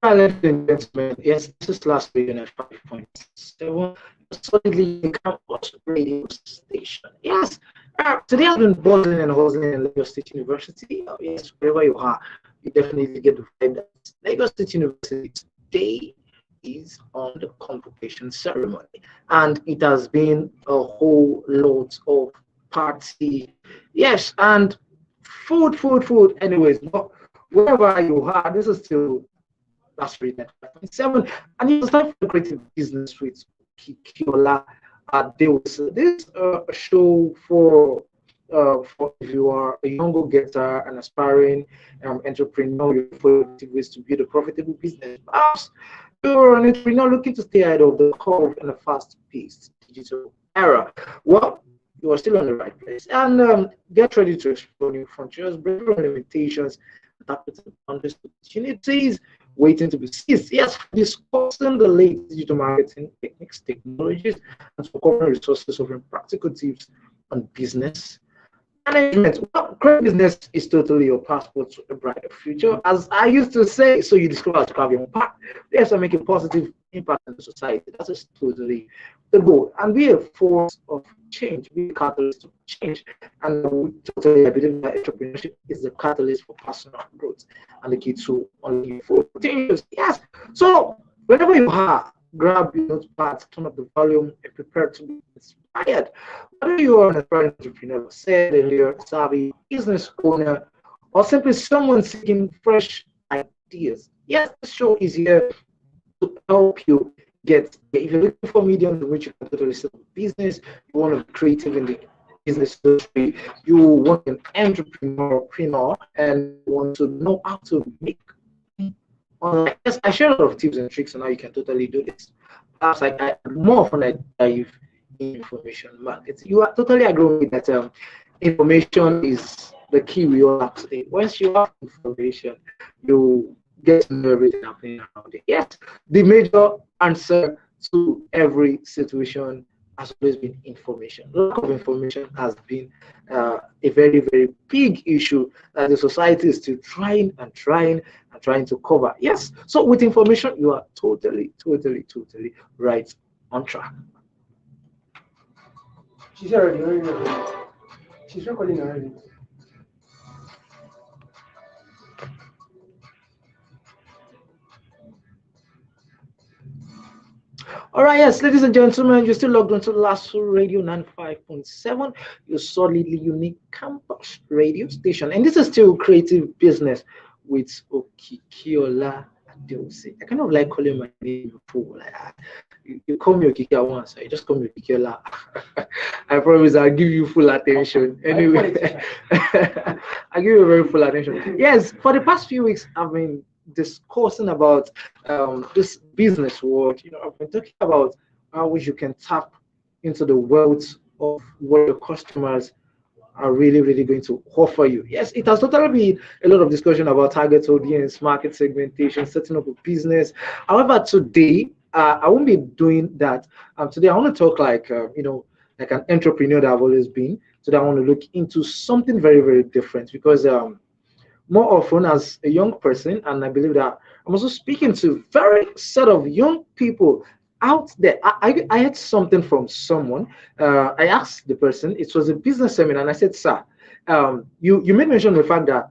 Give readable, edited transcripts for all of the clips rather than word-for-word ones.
All right, ladies and gentlemen, yes, this is last video at 5.7, solidly in campus radio station. Yes, today I've been buzzing and hustling in Lagos State University. Yes, wherever you are, you definitely get the vibe that Lagos State University today is on the convocation ceremony, and it has been a whole lot of party. Yes, and food. Anyways, but wherever you are, this is still last read at 5.7, and it's time for the creative business with Kikiola Deus. This a show for if you are a young go-getter, an aspiring entrepreneur, you're looking for ways to build a profitable business. Perhaps you're an entrepreneur looking to stay ahead of the curve in a fast-paced digital era. Well, you are still on the right place, and get ready to explore new frontiers, break through limitations, tap into the boundaries, opportunities waiting to be seized. Yes, discussing the latest digital marketing techniques, technologies, and uncovering resources offering practical tips on business management. Well, great business is totally your passport to a brighter future. As I used to say, so you discover how to carve your impact. Yes, I make a positive impact in the society. That is totally the goal. And be a force of change, be a catalyst of change. And we totally, I believe that entrepreneurship is the catalyst for personal growth and the key to only for potentials. Yes. So whenever you are, grab your notepad, turn up the volume, and prepare to be inspired. Whether you are an aspiring entrepreneur, said earlier, savvy business owner, or simply someone seeking fresh ideas, yes, the show is here to help you get. If you're looking for mediums in which you can totally set up a business, you want to be creative in the business industry, you want an entrepreneur, and want to know how to make online. Yes, I share a lot of tips and tricks on how you can totally do this. Perhaps I more often I dive in information markets. You are totally agree with me that information is the key we all have today. Once you have information, you get to know everything happening around it. Yes, the major answer to every situation has always been information. Lack of information has been a very big issue that the society is still trying to cover. Yes, so with information, you are totally right on track. She's already. She's recording already. All right, yes, ladies and gentlemen, you're still logged onto Lasso Radio 95.7, your solidly unique campus radio station. And this is still creative business with Okikiola Adeose. I kind of like calling my name before. Like, you call me Okikia once, I just call me Okikiola. I promise I'll give you full attention. Anyway, I'll give you very full attention. Yes, for the past few weeks, I've been discussing about this business world. I've been talking about how you can tap into the wealth of what your customers are really going to offer you. Yes, it has totally been a lot of discussion about target audience, market segmentation, setting up a business. However, today I won't be doing that. Today I want to talk like an entrepreneur that I've always been. Today I want to look into something very different because more often as a young person, and I believe that I'm also speaking to very set of young people out there. I had something from someone. I asked the person, it was a business seminar, and I said, sir, you made mention of the fact that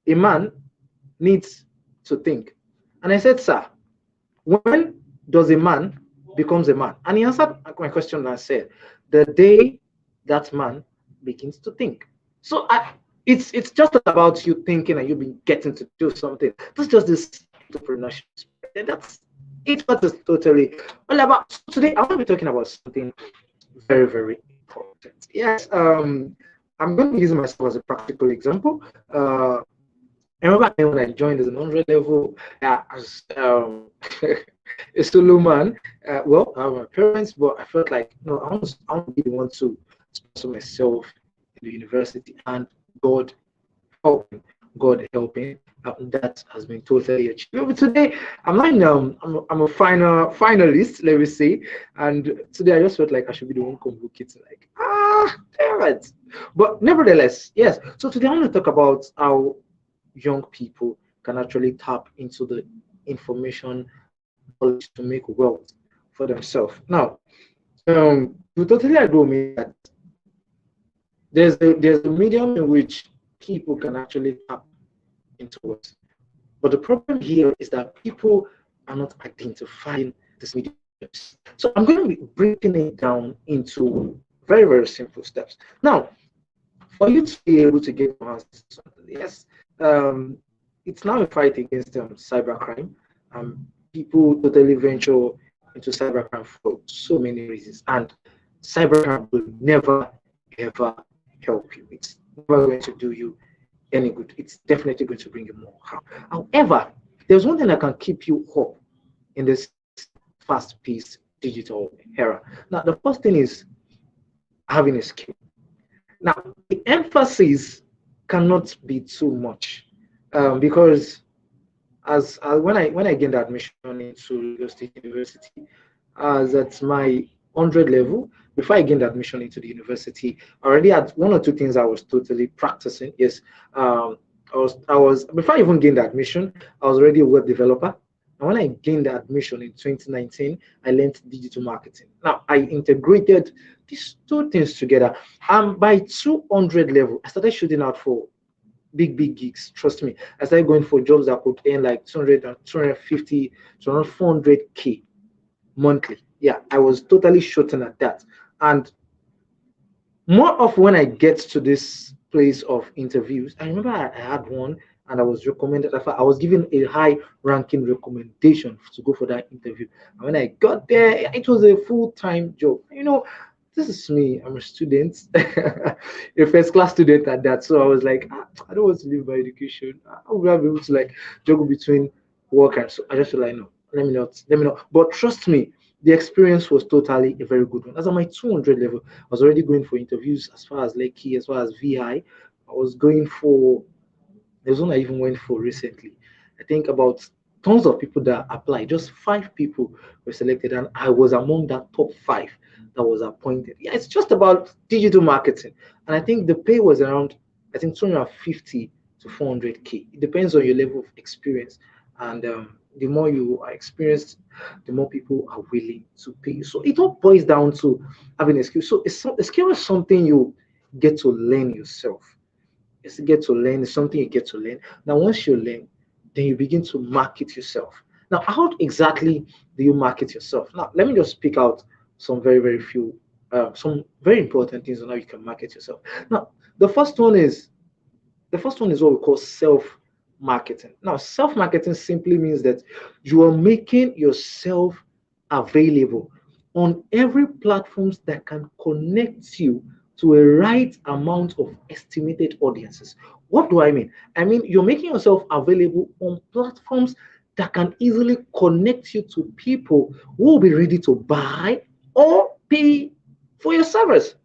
a man needs to think. And I said, sir, when does a man becomes a man? And he answered my question and said, the day that man begins to think. So it's just about you thinking and you be getting to do something. That's just this entrepreneurship spirit. And that's what is totally all about. So today I want to be talking about something very important. Yes, I'm going to be using myself as a practical example. I remember when I joined as an 100 level as a solo man. Well, I have my parents, but I felt like no, I want to be the one to sponsor myself in the university, and God helping, God helping. That has been totally achieved. But today, I'm not. I'm a finalist, let me say, and today I just felt like I should be the one convocating. Like, damn it! But nevertheless, yes. So today I want to talk about how young people can actually tap into the information, knowledge to make wealth for themselves. Now, you totally agree with me that there's a medium in which people can actually tap into it. But the problem here is that people are not identifying this medium. So I'm going to be breaking it down into very, very simple steps. Now, for you to be able to get your hands, yes, um, it's now a fight against cybercrime. People totally venture into cybercrime for so many reasons, and cybercrime will never ever help you. It's never going to do you any good. It's definitely going to bring you more harm. However, there's one thing that can keep you up in this fast-paced digital era. Now, the first thing is having a skill. Now, the emphasis cannot be too much because as when I gained admission into Lagos State University, as at my 100 level, before I gained admission into the university, I already had one or two things I was totally practicing. Yes, I was before I even gained admission, I was already a web developer. And when I gained admission in 2019, I learned digital marketing. Now I integrated these two things together. And by 200 level, I started shooting out for big gigs. Trust me, I started going for jobs that could earn like 200 and 250 to around 400K monthly. Yeah, I was totally shooting at that. And more of when I get to this place of interviews, I remember I had one and I was recommended. I was given a high ranking recommendation to go for that interview. And when I got there, it was a full-time job. This is me. I'm a student, a first class student at that. So I was like, I don't want to leave my education. I would be able to like juggle between work and so I just feel like no, let me not. But trust me, the experience was totally a very good one. As on my 200 level, I was already going for interviews as far as Lekki, as far as VI. I was going for, there's one I even went for recently. I think about tons of people that applied, just 5 people were selected, and I was among that top 5 that was appointed. Yeah, it's just about digital marketing. And I think the pay was around, I think 250 to 400K. It depends on your level of experience. And the more you are experienced, the more people are willing to pay you. So it all boils down to having a skill. So a skill is something you get to learn yourself. It's get to learn, it's something you get to learn. Now, once you learn, then you begin to market yourself. Now, how exactly do you market yourself? Now, let me just pick out some very, very few, some very important things on how you can market yourself. Now, the first one is what we call self-marketing. Now, self-marketing simply means that you are making yourself available on every platforms that can connect you to a right amount of estimated audiences. What do I mean? I mean, you're making yourself available on platforms that can easily connect you to people who will be ready to buy or pay for your service.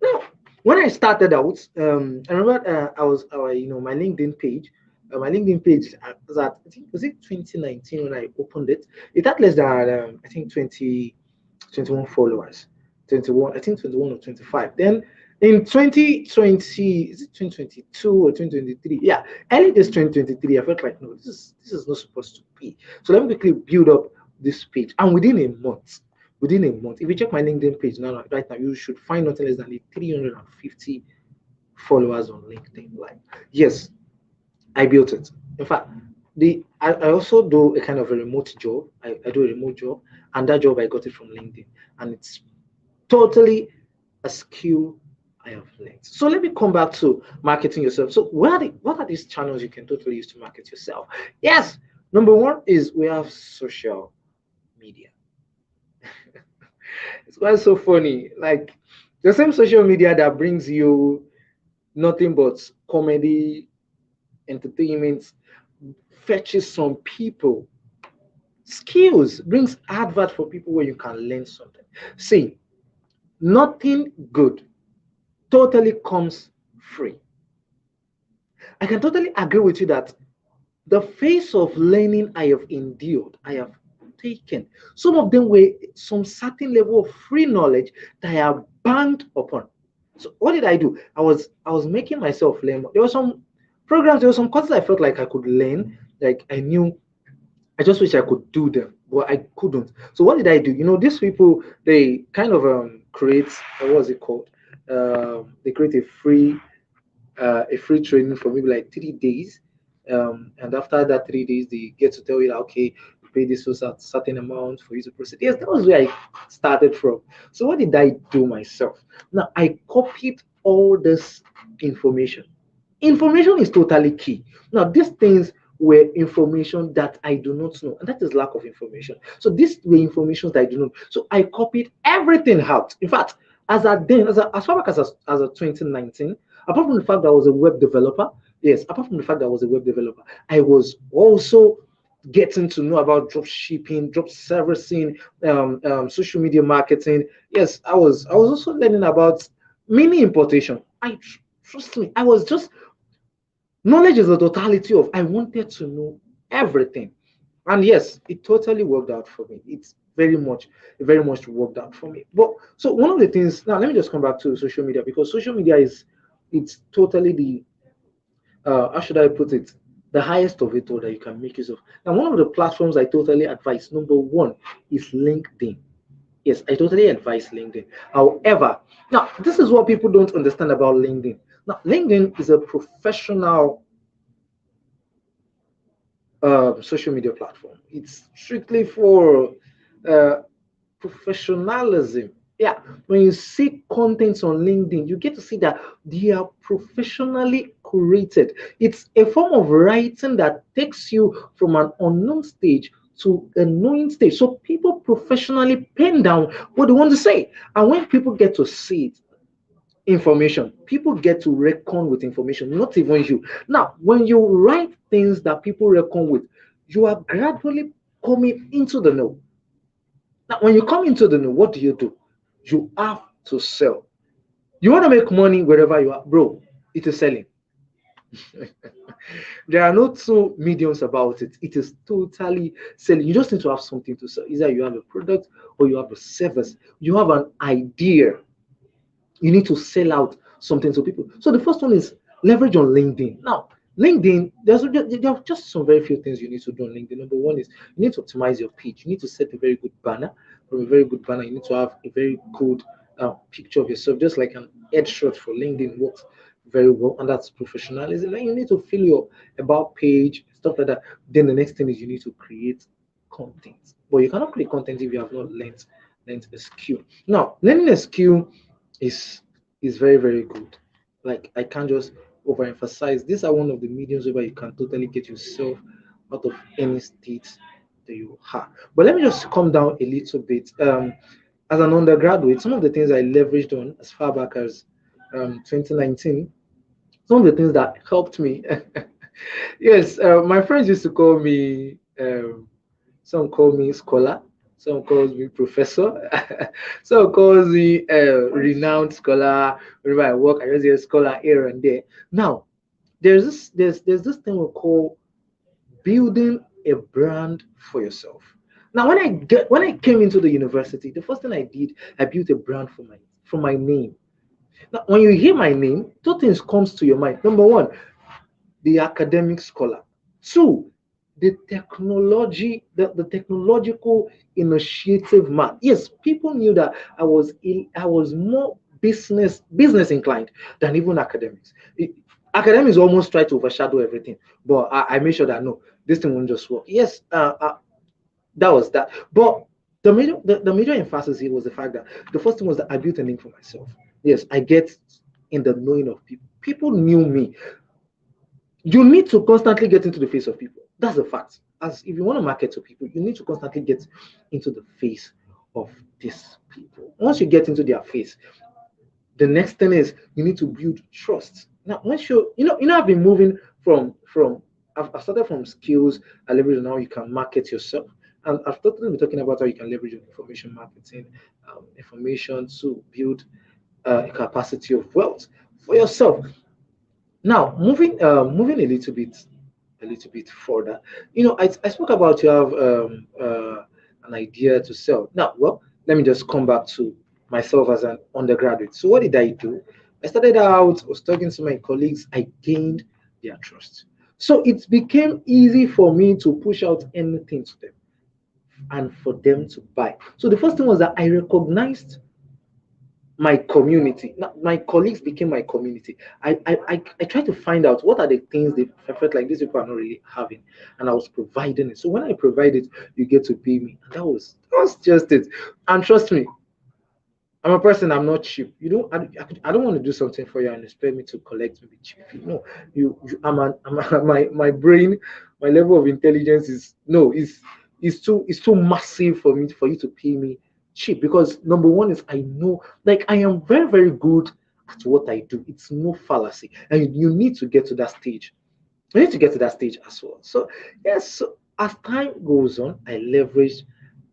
Now, when I started out, I remember I was, my LinkedIn page. My LinkedIn page was at, I think, was it 2019 when I opened it? It had less than, I think, 21 followers. 21, I think 21 or 25. Then in 2020, is it 2022 or 2023? Yeah, early this 2023, I felt like, no, this is not supposed to be. So let me quickly build up this page. And within a month, if you check my LinkedIn page now, right now, you should find nothing less than 350 followers on LinkedIn. Like, yes, I built it. In fact, I also do a kind of a remote job. I do a remote job, and that job I got it from LinkedIn, and it's totally a skill I have learned. So let me come back to marketing yourself. So what are these channels you can totally use to market yourself? Yes, number one is we have social media. It's quite so funny. Like the same social media that brings you nothing but comedy, entertainment, fetches some people skills, brings advert for people where you can learn something. See, nothing good totally comes free. I can totally agree with you that the face of learning I have endured, I have taken. Some of them were some certain level of free knowledge that I have banked upon. So what did I do? I was making myself learn. There were some programs, there were some courses I felt like I could learn, like I knew I just wish I could do them, but I couldn't. So what did I do? These people, they kind of create what was it called? They create a free training for maybe like 3 days. And after that 3 days, they get to tell you that, okay, you pay this certain amount for you to proceed. Yes, that was where I started from. So what did I do myself? Now I copied all this information. Information is totally key. Now these things were information that I do not know, and that is lack of information. So these were information that I do not. So I copied everything out. In fact, as far back as a 2019, apart from the fact that I was a web developer, yes, apart from the fact that I was a web developer, I was also getting to know about drop shipping, drop servicing, social media marketing. Yes, I was also learning about mini importation. Trust me, I was just knowledge is the totality of I wanted to know everything. And yes, it totally worked out for me. It's very much worked out for me. But so one of the things now, let me just come back to social media, because social media it's totally the how should I put it, the highest of it all that you can make use of. Now, one of the platforms I totally advise, number one, is LinkedIn. Yes, I totally advise LinkedIn. However, now this is what people don't understand about LinkedIn. Now, LinkedIn is a professional social media platform. It's strictly for uh, professionalism. Yeah, when you see contents on LinkedIn, you get to see that they are professionally curated. It's a form of writing that takes you from an unknown stage to a knowing stage. So people professionally pen down what they want to say. And when people get to see it, information, people get to reckon with information, not even you. Now when you write things that people reckon with, you are gradually coming into the know. Now when you come into the know, what do? You have to sell. You want to make money wherever you are, bro. It is selling. There are no two mediums about it. It is totally selling. You just need to have something to sell. Either you have a product or you have a service. You have an idea. You need to sell out something to people. So the first one is leverage on LinkedIn. Now, LinkedIn, there are just some very few things you need to do on LinkedIn. Number one is you need to optimize your page. You need to set a very good banner. From a very good banner, you need to have a very good picture of yourself, just like an headshot for LinkedIn works very well, and that's professionalism. Then you need to fill your about page, stuff like that. Then the next thing is you need to create content. But you cannot create content if you have not learned a skill. Now, learning a skill is very good. Like I can't just overemphasize. These are one of the mediums where you can totally get yourself out of any state that you are. But let me just come down a little bit. As an undergraduate, some of the things I leveraged on as far back as 2019, some of the things that helped me. Yes, my friends used to call me. Some call me scholar. Some calls me professor. Some calls me renowned scholar. Whenever I work, I just say scholar here and there. Now, there's this thing we call building a brand for yourself. Now, when I came into the university, the first thing I did, I built a brand for my name. Now, when you hear my name, two things comes to your mind. Number one, the academic scholar. Two, the technological initiative man. Yes, people knew that I was more business inclined than even academics. Academics almost try to overshadow everything, but I made sure that no, this thing won't just work. Yes, that was that. But the major emphasis here was the fact that the first thing was that I built a name for myself. Yes, I get in the knowing of people. People knew me. You need to constantly get into the face of people. That's a fact. As if you want to market to people, you need to constantly get into the face of these people. Once you get into their face, the next thing is you need to build trust. Now, once I've been moving from I've started from skills, I leverage on how you can market yourself. And I've totally been talking about how you can leverage on information marketing, information to build a capacity of wealth for yourself. Now, moving a little bit further. I spoke about you have an idea to sell. Now, well, let me just come back to myself as an undergraduate. So, what did I do? I started out, was talking to my colleagues. I gained their trust. So it became easy for me to push out anything to them and for them to buy. So the first thing was that I recognized my community. Now, my colleagues became my community. I tried to find out what are the things they I felt like these people are not really having, and I was providing it. So when I provide it, you get to pay me. And that was just it. And trust me, I'm a person. I'm not cheap. You know, I don't want to do something for you and expect me to collect maybe cheap. No, my brain, my level of intelligence is no is too massive for me for you to pay me cheap because number one is I know like I am very good at what I do. It's no fallacy, and you need to get to that stage. You need to get to that stage as well. So yes, so as time goes on, I leverage,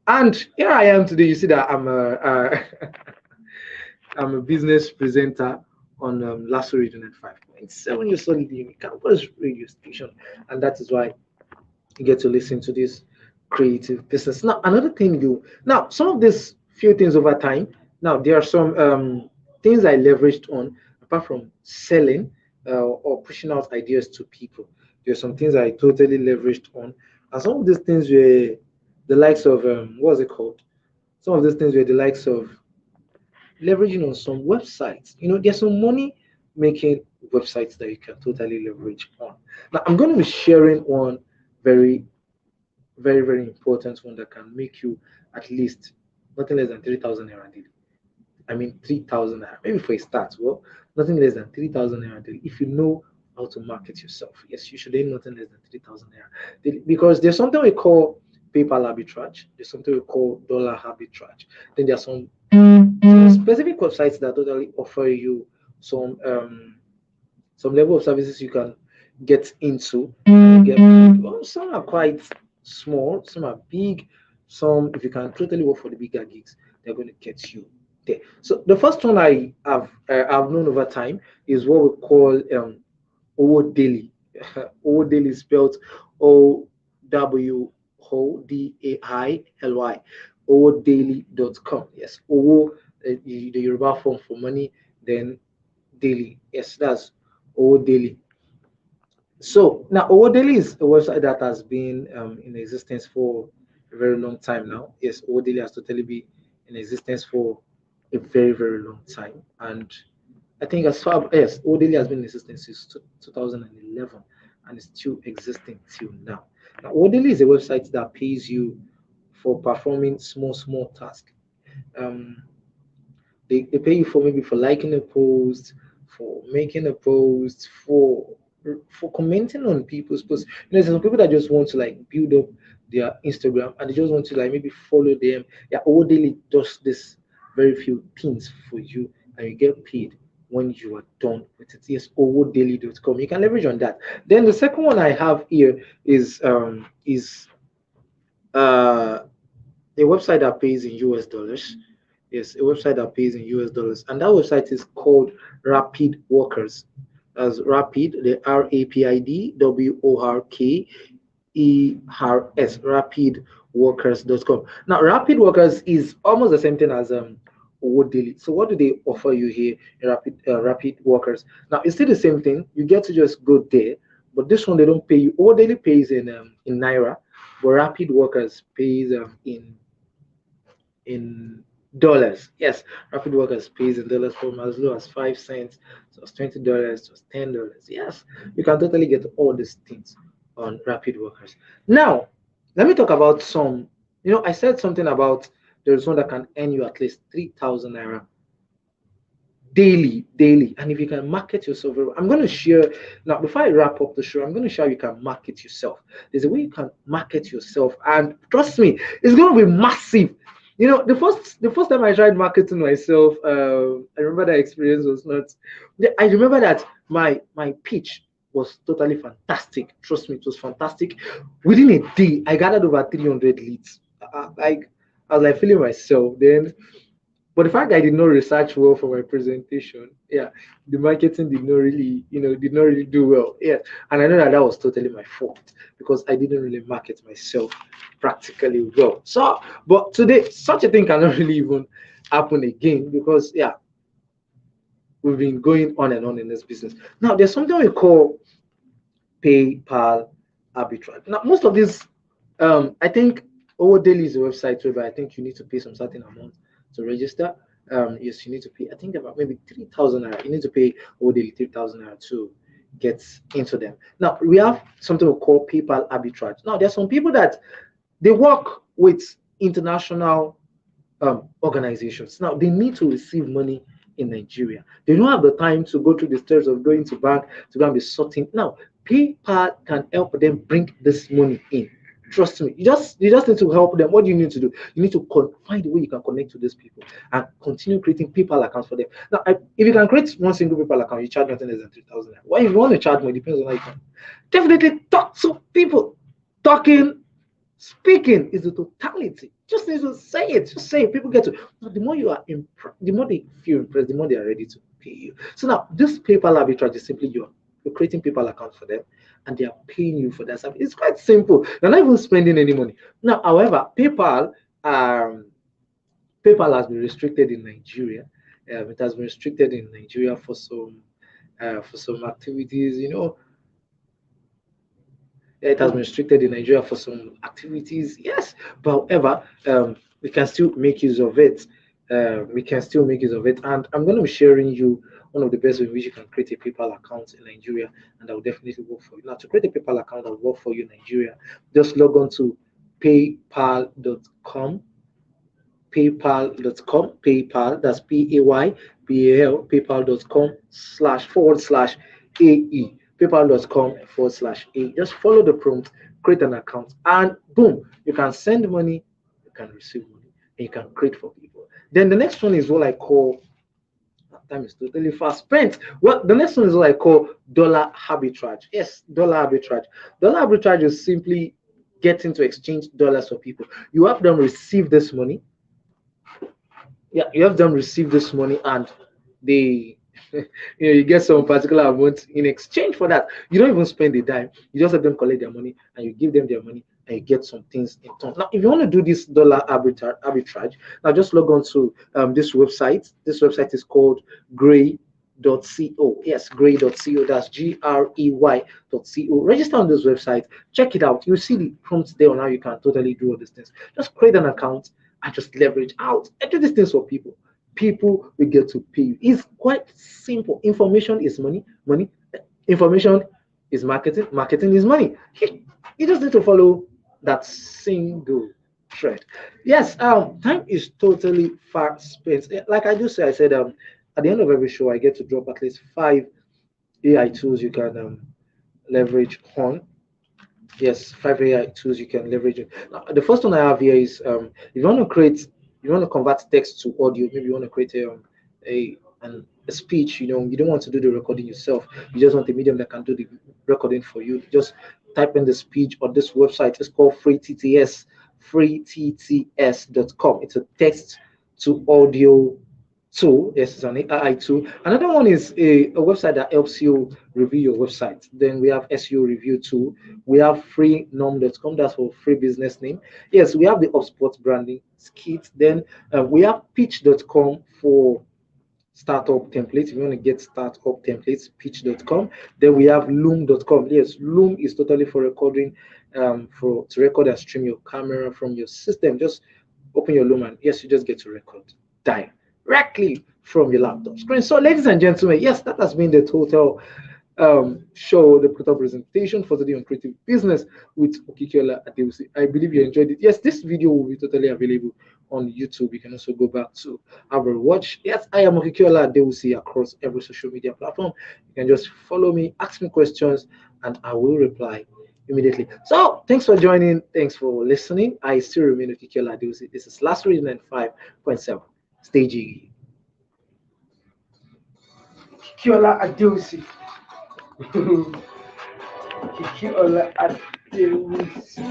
and here I am today. You see that I'm a business presenter on Lasso Radio at 5.7 years solid unique campus radio station, and that is why you get to listen to this creative business. Now, another thing now some of these few things over time. Now there are some things I leveraged on apart from selling or pushing out ideas to people. There are some things I totally leveraged on, and some of these things were the likes of what's it called? Some of these things were the likes of leveraging on some websites. You know, there's some money making websites that you can totally leverage on. Now, I'm going to be sharing one very, very important one that can make you at least nothing less than 3,000 naira daily. I mean, 3,000 naira, maybe for a start. Well, nothing less than 3,000 naira daily. If you know how to market yourself, yes, you should earn nothing less than 3,000 naira daily because there's something we call PayPal arbitrage, there's something we call dollar arbitrage, then there's some specific websites that totally offer you some level of services you can get into and get paid. Well, some are quite small, some are big, some if you can totally work for the bigger gigs, they're going to get you there. So the first one I've known over time is what we call Owo Daily. Owo Daily is spelled OWODAILY. OWODaily.com. Yes, Owo, the Yoruba form for money, then daily. Yes, that's Owo Daily. So now Owo Daily is a website that has been in existence for a very long time now. Yes, Owo Daily has totally been in existence for a very long time, and I think as far yes, Owo Daily has been in existence since 2011 and is still existing till now. Now, Owo Daily is a website that pays you for performing small tasks. Um, they pay you for maybe for liking a post, for making a post, for commenting on people's posts. You know, there's some people that just want to like build up their Instagram and they just want to like maybe follow them. Yeah, Owo Daily does this very few things for you and you get paid when you are done with it. Yes, owodaily.com. You can leverage on that. Then the second one I have here is a website that pays in US dollars. Yes, a website that pays in US dollars. And that website is called Rapid Workers. As Rapid, the RAPID WORKERS, rapidworkers.com. Now, Rapid Workers is almost the same thing as Owo Daily. So what do they offer you here in Rapid Workers? Now, it's still the same thing. You get to just go there, but this one they don't pay you. Owo Daily pays in Naira, but Rapid Workers pays in dollars. Yes, Rapid Workers pays in dollars from as low as 5 cents, so it's $20, so it's $10. Yes, you can totally get all these things on Rapid Workers. Now, let me talk about some. You know, I said something about there's one that can earn you at least 3,000 naira daily, and if you can market yourself very well, I'm going to share now before I wrap up the show. I'm going to show you can market yourself. There's a way you can market yourself, and trust me, it's going to be massive. You know, the first time I tried marketing myself, I remember that experience was not. I remember that my pitch was totally fantastic. Trust me, it was fantastic. Within a day, I gathered over 300 leads. Like I was like feeling myself. Then but the fact that I did not research well for my presentation, yeah, the marketing did not really do well. Yeah, and I know that that was totally my fault because I didn't really market myself practically well. So, but today, such a thing cannot really even happen again because, yeah, we've been going on and on in this business. Now, there's something we call PayPal arbitrage. Now, most of these, I think Daily is a website where I think you need to pay some certain amount to register. Yes, you need to pay, I think about maybe 3,000 naira. You need to pay Daily 3,000 naira to get into them. Now, we have something we call PayPal arbitrage. Now, there's some people that they work with international organizations. Now, they need to receive money in Nigeria. They don't have the time to go through the steps of going to bank to go and be sorting. Now, PayPal can help them bring this money in. Trust me, you just need to help them. What do you need to do? You need to find a way you can connect to these people and continue creating PayPal accounts for them. Now, if you can create one single PayPal account, you charge nothing less than 3,000. Well, if you want to charge more, it depends on how you can. Definitely talk to people. Talking, speaking is the totality. Just need to say it. Just say it. People get to. Now, the more you are impressed, the more they feel impressed, the more they are ready to pay you. So now, this PayPal arbitrage is simply you're creating PayPal accounts for them, and they are paying you for that service. It's quite simple. You're not even spending any money. Now, however, PayPal has been restricted in Nigeria. It has been restricted in Nigeria for some activities. It has been restricted in Nigeria for some activities. Yes, but however, we can still make use of it. And I'm going to be sharing you one of the best ways in which you can create a PayPal account in Nigeria, and that will definitely work for you. Now, to create a PayPal account that will work for you in Nigeria, just log on to paypal.com. PayPal, that's PayPal, paypal.com//AE. PayPal.com/AE. Just follow the prompt, create an account, and boom, you can send money, you can receive money, and you can create for people. Then the next one is what I call, time is totally fast spent. Well, the next one is what I call dollar arbitrage. Yes, dollar arbitrage. Dollar arbitrage is simply getting to exchange dollars for people. You have them receive this money. Yeah, you have them receive this money, and they you get some particular amount in exchange for that. You don't even spend a dime. You just have them collect their money, and you give them their money, and you get some things in turn. Now, if you want to do this dollar arbitrage, now just log on to this website. This website is called grey.co. Yes, grey.co. That's grey.co. Register on this website. Check it out. You'll see the prompts there on how you can totally do all these things. Just create an account and just leverage out and do these things for people. People will get to pay you. It's quite simple. Information is money. Information is marketing. Marketing is money. You just need to follow that single thread. Yes, time is totally fast spent. Like I just said, I said at the end of every show, I get to drop at least 5 AI tools you can leverage on. Yes, 5 AI tools you can leverage it. Now, the first one I have here is if you want to convert text to audio. Maybe you want to create a speech. You don't want to do the recording yourself. You just want a medium that can do the recording for you. Just type in the speech on this website. It's called FreeTTS, freetts.com. It's a text to audio tool. Yes, it's an AI tool. Another one is a website that helps you review your website. Then we have SEO review tool. We have freenom.com. That's for free business name. Yes, we have the HubSpot branding kit. Then we have pitch.com for startup templates. If you want to get startup templates, pitch.com. Then we have loom.com. Yes, loom is totally for recording, to record and stream your camera from your system. Just open your loom, and yes, you just get to record directly from your laptop screen. So, ladies and gentlemen, yes, that has been the total show, the total presentation for today on creative business with Okikiola Adewusi. I believe you enjoyed it. Yes, this video will be totally available on YouTube. You can also go back to have a watch. Yes, I am Okikiola Adewusi across every social media platform. You can just follow me, ask me questions, and I will reply immediately. So, thanks for joining. Thanks for listening. I still remain Okikiola Adewusi. This is Last Reading 95.7. Stay jiggy. Kiola Adewusi. Kiola Adewusi.